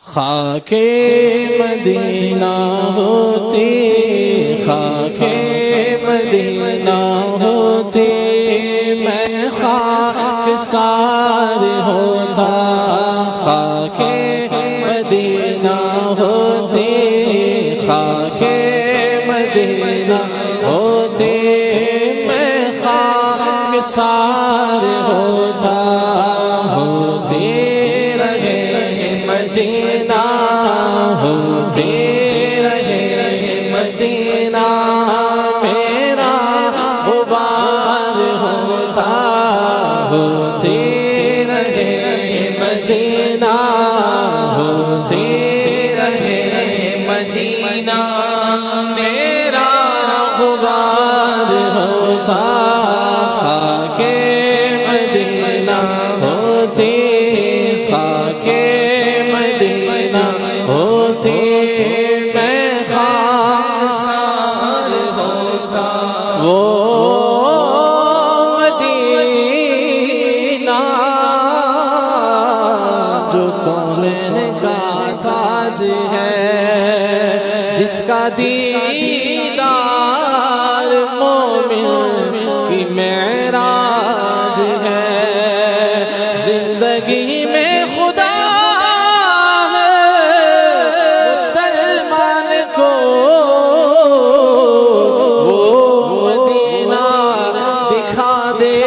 خاک مدینہ ہوتی، خاک مدینہ ہوتی، میں خاک سار ہوتا، خاک مدینہ ہوتی، خاک مدینہ ہوتی، میں خاک سار ہوتا، ہوتی رہے مدینہ، ہوتی رہے مدینہ، میرا غبار ہوتا، ہوتی رہے مدینہ، ہوتی رہے مدینہ، میرا غبار ہوتا، خاک مدینہ ہوتی، خاک مدینہ ہوتی، میں خاک سار ہوتا، وہ مدینہ جو کون کا تاج ہے، جس کا دیدار مومن کی معراج ہے، زندگی میں خدا ہے مسلمان کو، وہ مدینہ دکھا دے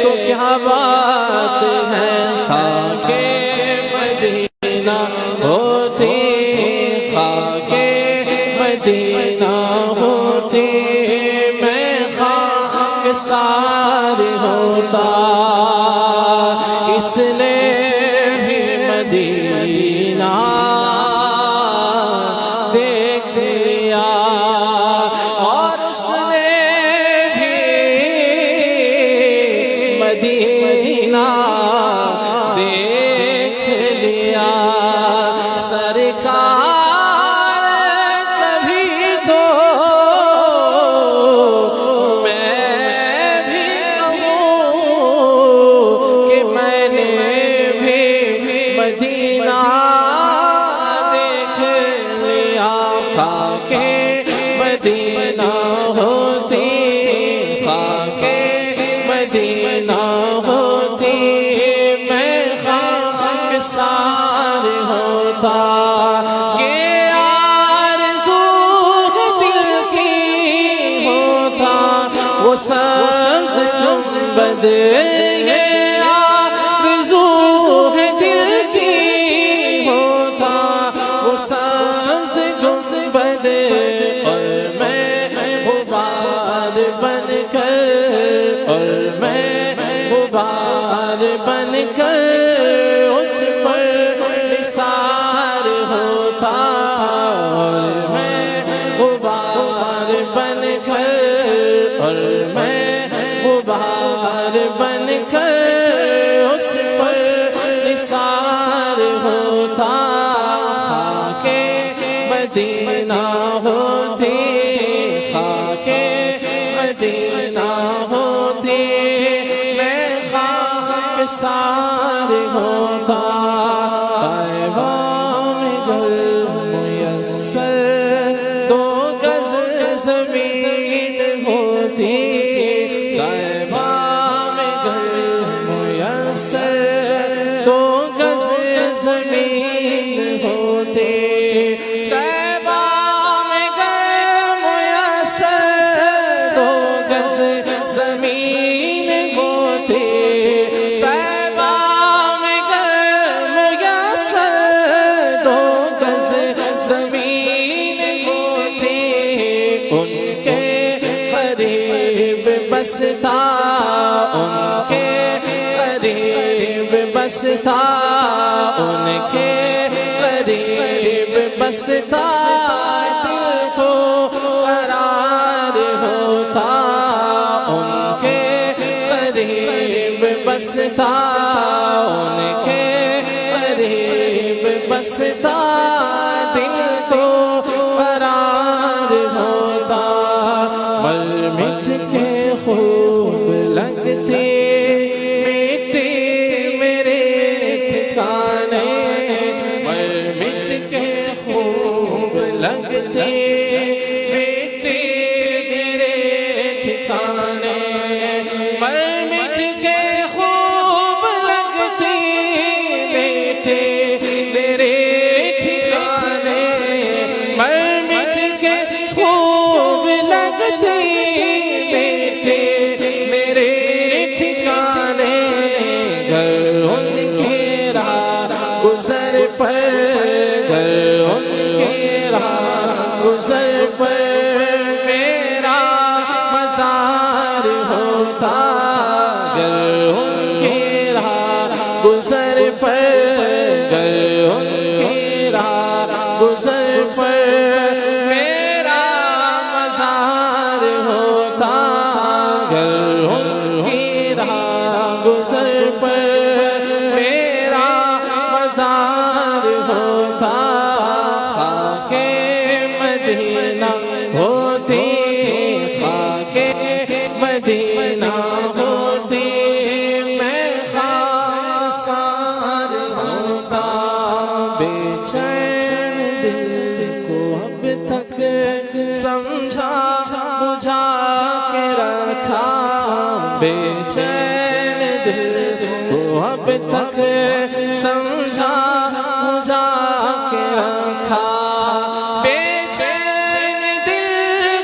تو کیا بات ہے، خاک مدینہ ہوتی، خاک مدینہ ہوتی، میں خاک سار ہوتا، اس نے بھی مدینہ دیکھ لیا، اور اس نے بھی مدینہ دیکھ لیا، سرکار کبھی تو میں بھی کہوں کہ میں نے بھی مدینہ دیکھ لیا، خاک مدینہ ہوتی، خاک مدینہ ہوتی، میں خاک سار ہوتا، یہ آرزو دل کی ہوتا، وہ سبز گنبد، یہ آرزو دل کی ہوتا، وہ سبز گنبد، اور میں غبار بن کر، اور میں غبار بن کر اس پر نثار ہوتا، اور میں غبار بن کر، اور میں غبار بن کر اس پر نثار ہوتا، خاک مدینہ ہوتی، خاک مدینہ ہوتی، میں خاک سار ہوتا، طیبہ میں گل میسر 2 گز زمین ہوتی، طیبہ میں گل میسر 2 گز زمین ہوتی، طیبہ میں گل میسر 2 گز زمین ہوتی، طیبہ میں گل میسر 2 گز زمین ہوتی، ان کے قریب بستا، ان کے قریب بستا، ان کے قریب بستا، دل کو قرار ہوتا، ان کے قریب بستا، ان کے قریب بستا، دل کو قرار ہوتا، مل مٹ کے خوب لگتے میٹے میرے گزر پر گر ان کی راہ گزر پر میرا مزار ہوتا گر ان کی راہ گزر پر گر ان کی راہ گزر پر میرا مزار ہوتا گر ان کی راہ گزر پر میرا مزار ہوتا خاک مدینہ ہوتی خاک مدینہ ہوتی میں خاکسار ہوتا بے چین دل کو اب تک سمجھا بجھا کے رکھا بے چین دل کو اب تک سمجھا بجھا کے رکھا بے چین دل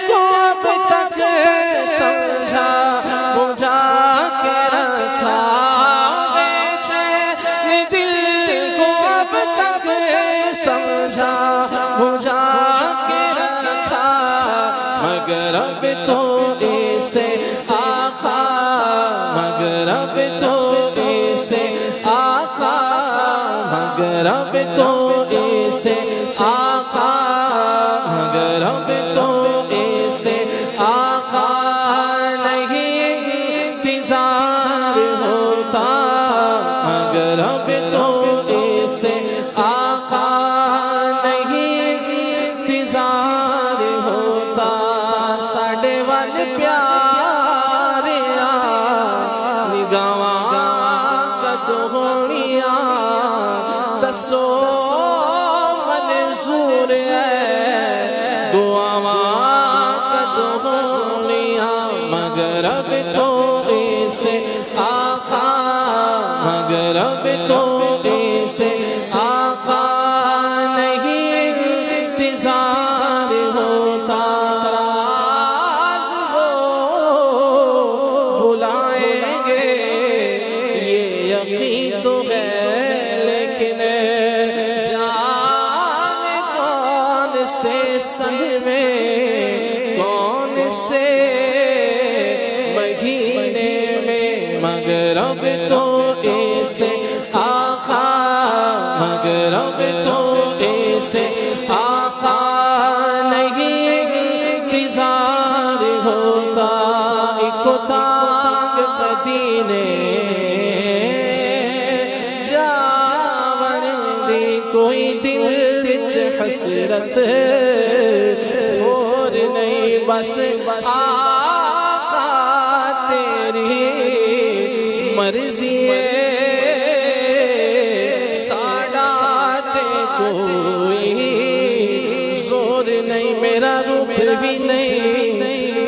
کو اب تک سمجھا بجھا کے رکھا بے چین دل کو اب تک سمجھا بجھا کے رکھا مگر اب تو اسے آقا مگر اب تو اسے آقا مگر اب تو اسے آقا مگر اب تو اسے آقا نہیں انتظار ہوتا مگر اب تو اسے آقا نہیں انتظار ہوتا ساڈے وال پیاریا نگاواں کدوں ہونیاں دسو منظور ہے دعاواں کدوں ہونیاں مگر اب تو اسے آقا مگر اب تو اسے آقا نہیں انتظار ہوتا راز وہ بلائیں گے یہ یقین تو ہے لیکن جانے کون سے سنگ میں کون سے مہینے میں مگر اب تو اسے آقا مگر اب تو اسے آقا نہیں انتظار ہوتا ایک تاک مدینے جاون دی کوئی دل وچ حسرت اور نہیں بس آقا تیری مرضی ہے ساڈا تے کوئی زور نہیں میرا روپ بھی نہیں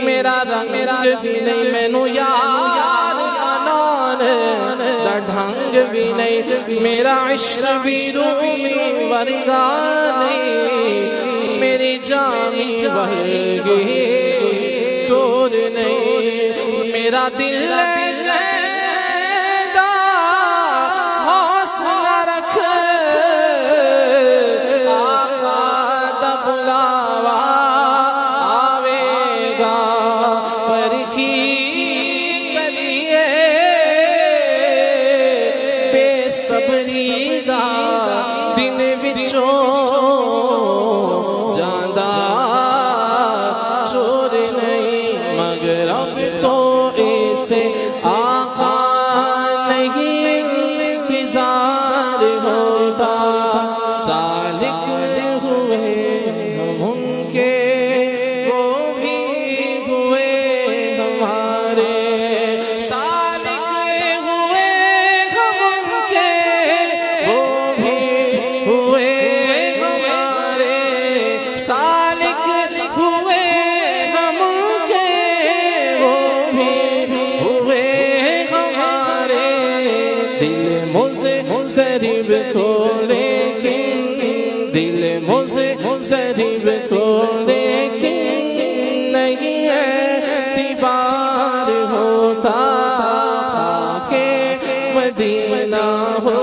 میرا رنگ بھی نہیں مینوں یار منان دا ڈھنگ بھی نہیں میرا عشق بھی رومی ورگا نہیں میری جانی ورگی توڑ نہیں میرا دل لیندہ حوصلہ رکھ آقا دا بلاوا آوے گا پر ہی کریے بے صبری دا دن وچوں جاندہ چور نہیں مگر اب تو اسے آقا نہیں انتظار ہوتا سالک ہوئے ہم ان کے وہ بھی ہوئے ہمارے سالک ہوئے ہم ان کے وہ بھی ہوئے ہمارے سالک ہوئے ہم ان کے وہ بھی ہوئے ہمارے دل مجھے ضریب کو لیکن دل مجھے ضریب کو لیکن نہیں اعتبار ہوتا خاک مدینہ ہو